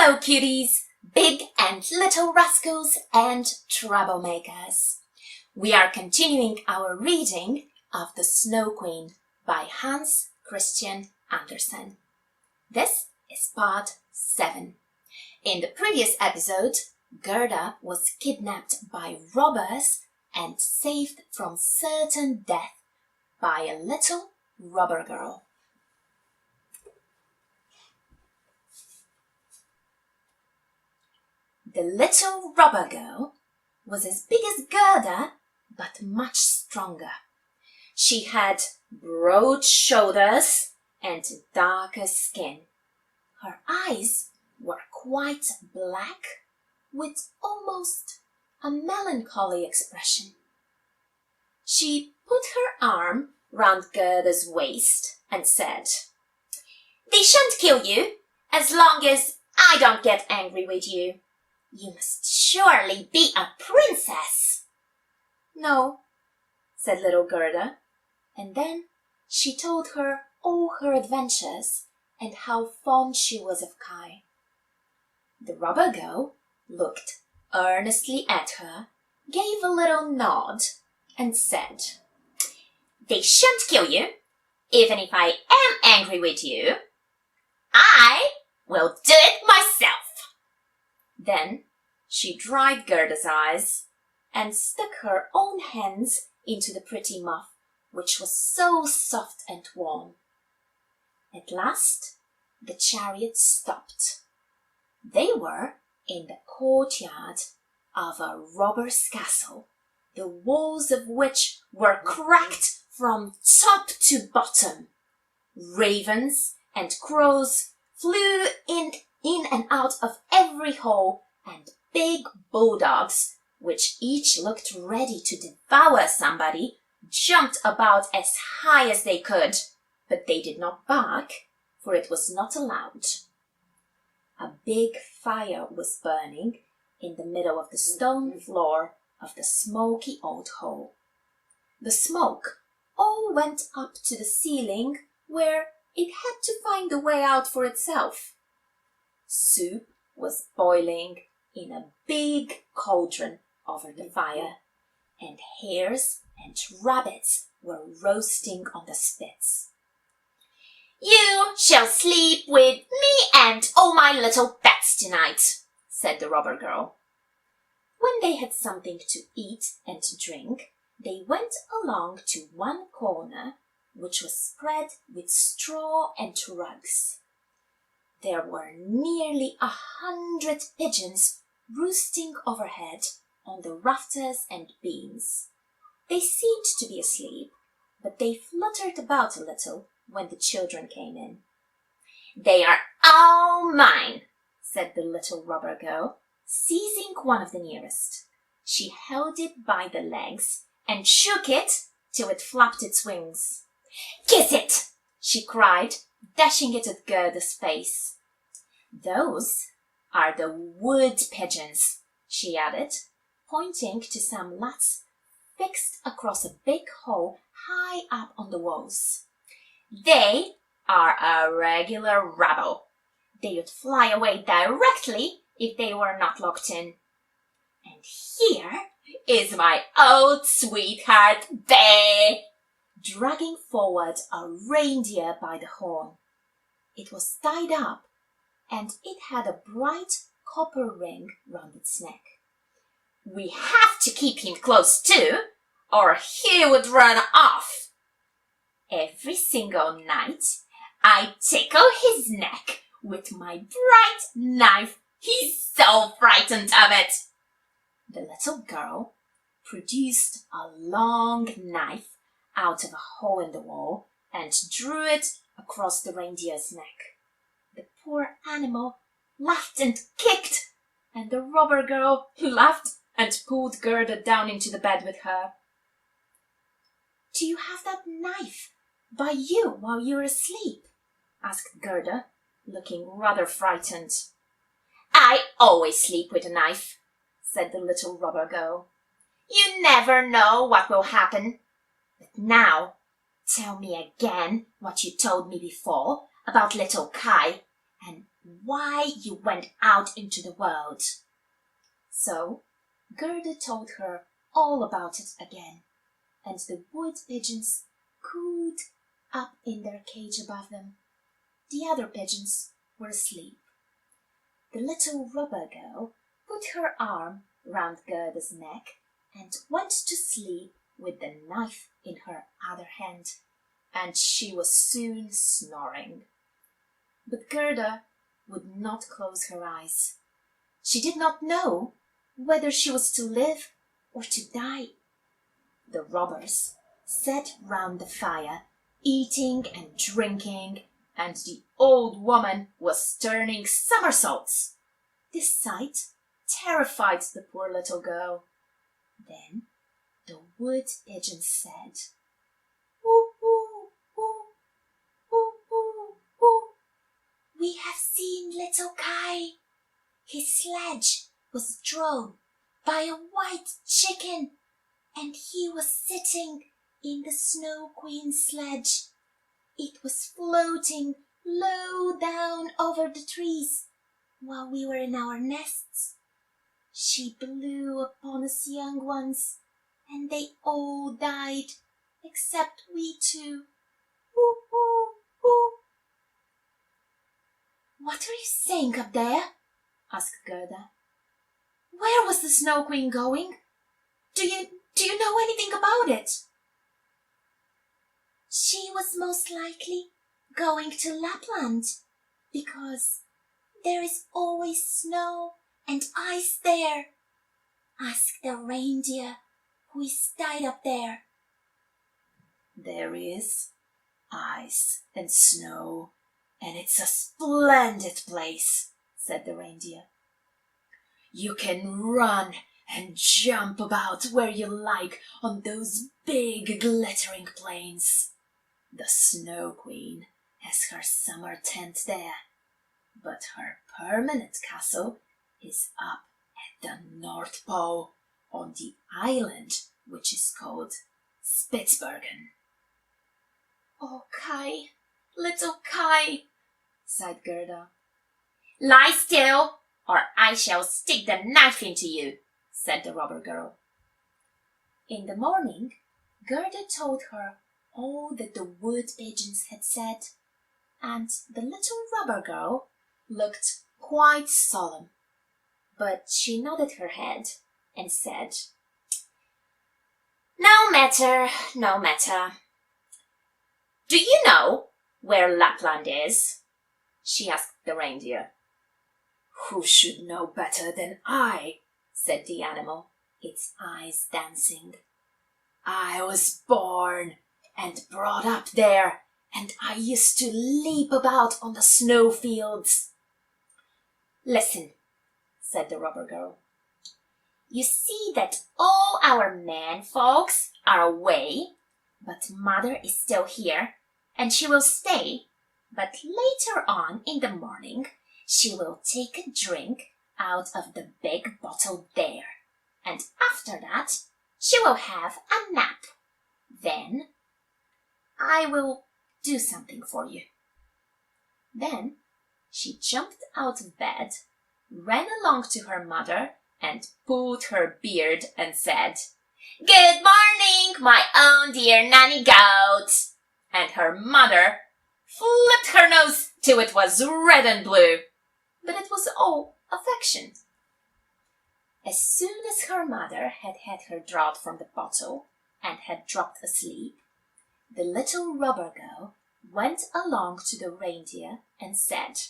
Hello, cuties, big and little rascals and troublemakers. We are continuing our reading of The Snow Queen by Hans Christian Andersen. This is part 7. In the previous episode, Gerda was kidnapped by robbers and saved from certain death by a little robber girl. The little robber girl was as big as Gerda, but much stronger. She had broad shoulders and darker skin. Her eyes were quite black, with almost a melancholy expression. She put her arm round Gerda's waist and said, "They shan't kill you, as long as I don't get angry with you. You must surely be a princess." "No," said little Gerda, and then she told her all her adventures and how fond she was of Kai. The robber girl looked earnestly at her, gave a little nod, and said, "They shan't kill you. Even if I am angry with you, I will do it myself." Then she dried Gerda's eyes and stuck her own hands into the pretty muff, which was so soft and warm. At last the chariot stopped. They were in the courtyard of a robber's castle, the walls of which were cracked from top to bottom. Ravens and crows flew in and out of every hole, and big bulldogs, which each looked ready to devour somebody, jumped about as high as they could, but they did not bark, for it was not allowed. A big fire was burning in the middle of the stone floor of the smoky old hall. The smoke all went up to the ceiling, where it had to find a way out for itself. Soup was boiling in a big cauldron over the fire, and hares and rabbits were roasting on the spits. "You shall sleep with me and all my little pets tonight," said the robber girl. When they had something to eat and to drink, they went along to one corner, which was spread with straw and rugs. There were nearly 100 pigeons roosting overhead on the rafters and beams. They seemed to be asleep, but they fluttered about a little when the children came in. "They are all mine," said the little robber girl, seizing one of the nearest. She held it by the legs and shook it till it flapped its wings. "Kiss it!" she cried, dashing it at Gerda's face. "Those are the wood pigeons," she added, pointing to some lats fixed across a big hole high up on the walls. "They are a regular rabble. They would fly away directly if they were not locked in. And here is my old sweetheart, Bay," dragging forward a reindeer by the horn. It was tied up, and it had a bright copper ring round its neck. "We have to keep him close too, or he would run off. Every single night I tickle his neck with my bright knife. He's so frightened of it." The little girl produced a long knife out of a hole in the wall and drew it across the reindeer's neck. The poor animal laughed and kicked, and the robber girl laughed and pulled Gerda down into the bed with her. "Do you have that knife by you while you're asleep?" asked Gerda, looking rather frightened. "I always sleep with a knife," said the little robber girl. "You never know what will happen. But now, tell me again what you told me before about little Kai, and why you went out into the world." So Gerda told her all about it again, and the wood pigeons cooed up in their cage above them. The other pigeons were asleep. The little rubber girl put her arm round Gerda's neck and went to sleep with the knife in her other hand, and she was soon snoring. But Gerda would not close her eyes. She did not know whether she was to live or to die. The robbers sat round the fire, eating and drinking, and the old woman was turning somersaults. This sight terrified the poor little girl. Then the wood pigeon said, "Woo, woo, woo, woo, woo, woo. We have seen little Kai. His sledge was drawn by a white chicken, and he was sitting in the Snow Queen's sledge. It was floating low down over the trees while we were in our nests. She blew upon us young ones, and they all died, except we two. Woo, woo, woo." "What are you saying up there?" asked Gerda. "Where was the Snow Queen going? Do you know anything about it?" "She was most likely going to Lapland, because there is always snow and ice there. Ask the reindeer who is tied up there." "There is ice and snow, and it's a splendid place," said the reindeer. "You can run and jump about where you like on those big glittering plains. The Snow Queen has her summer tent there, but her permanent castle is up at the North Pole on the island which is called Spitsbergen." "Oh, Kai, little Kai," sighed Gerda. "Lie still, or I shall stick the knife into you," said the robber girl. In the morning, Gerda told her all that the wood pigeons had said, and the little robber girl looked quite solemn, but she nodded her head and said, "No matter, no matter. Do you know where Lapland is?" she asked the reindeer. "Who should know better than I?" said the animal, its eyes dancing. "I was born and brought up there, and I used to leap about on the snow fields." "Listen," said the robber girl. "You see that all our men folks are away, but Mother is still here, and she will stay, but later on in the morning she will take a drink out of the big bottle there, and after that she will have a nap. Then I will do something for you." Then she jumped out of bed, ran along to her mother, and pulled her beard and said, "Good morning, my own dear nanny goat." And her mother flipped her nose till it was red and blue, but it was all affection. As soon as her mother had had her draught from the bottle and had dropped asleep, the little robber girl went along to the reindeer and said,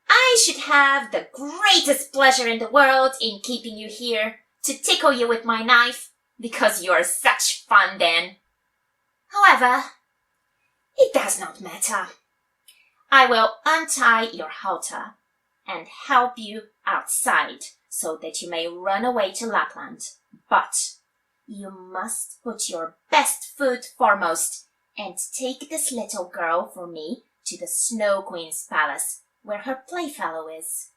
"I should have the greatest pleasure in the world in keeping you here to tickle you with my knife, because you are such fun then. However, it does not matter. I will untie your halter and help you outside so that you may run away to Lapland. But you must put your best foot foremost and take this little girl for me to the Snow Queen's palace, where her playfellow is."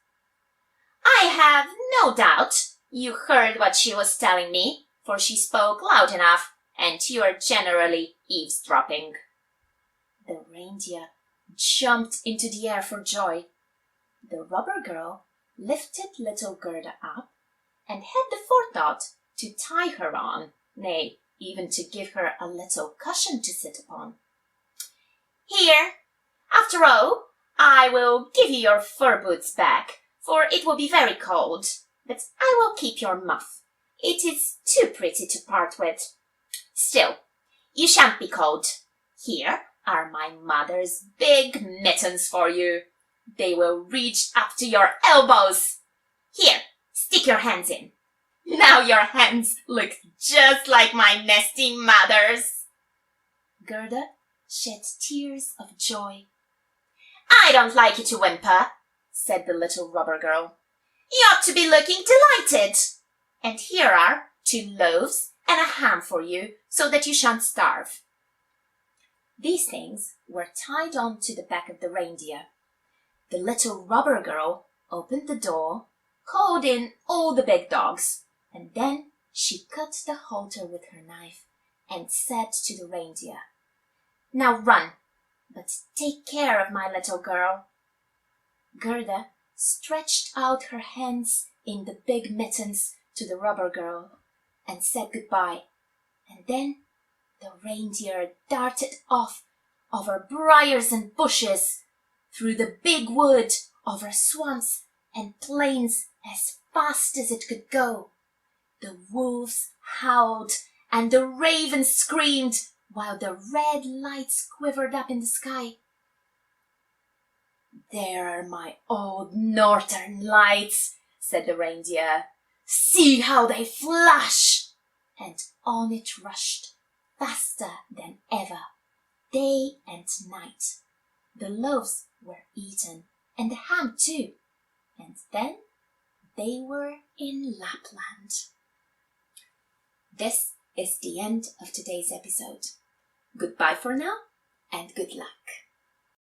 "I have no doubt you heard what she was telling me, for she spoke loud enough, and you are generally eavesdropping." The reindeer jumped into the air for joy. The robber girl lifted little Gerda up and had the forethought to tie her on, nay, even to give her a little cushion to sit upon. Here, after all, I will give you your fur boots back, for it will be very cold, but I will keep your muff. It is too pretty to part with. Still, you shan't be cold. Here are my mother's big mittens for you. They will reach up to your elbows. Here, stick your hands in. Now your hands look just like my nesting mother's. Gerda shed tears of joy. I don't like you to whimper, said the little robber girl. You ought to be looking delighted. And here are 2 loaves and a ham for you, so that you shan't starve. These things were tied on to the back of the reindeer. The little robber girl opened the door, called in all the big dogs, and then she cut the halter with her knife and said to the reindeer, Now run, but take care of my little girl. Gerda stretched out her hands in the big mittens to the robber girl and said goodbye, and then the reindeer darted off over briars and bushes, through the big wood, over swamps and plains as fast as it could go. The wolves howled and the ravens screamed, while the red lights quivered up in the sky. There are my old northern lights, said the reindeer. See how they flash! And on it rushed, faster than ever, day and night. The loaves were eaten, and the ham too, and then they were in Lapland. This is the end of today's episode. Goodbye for now, and good luck.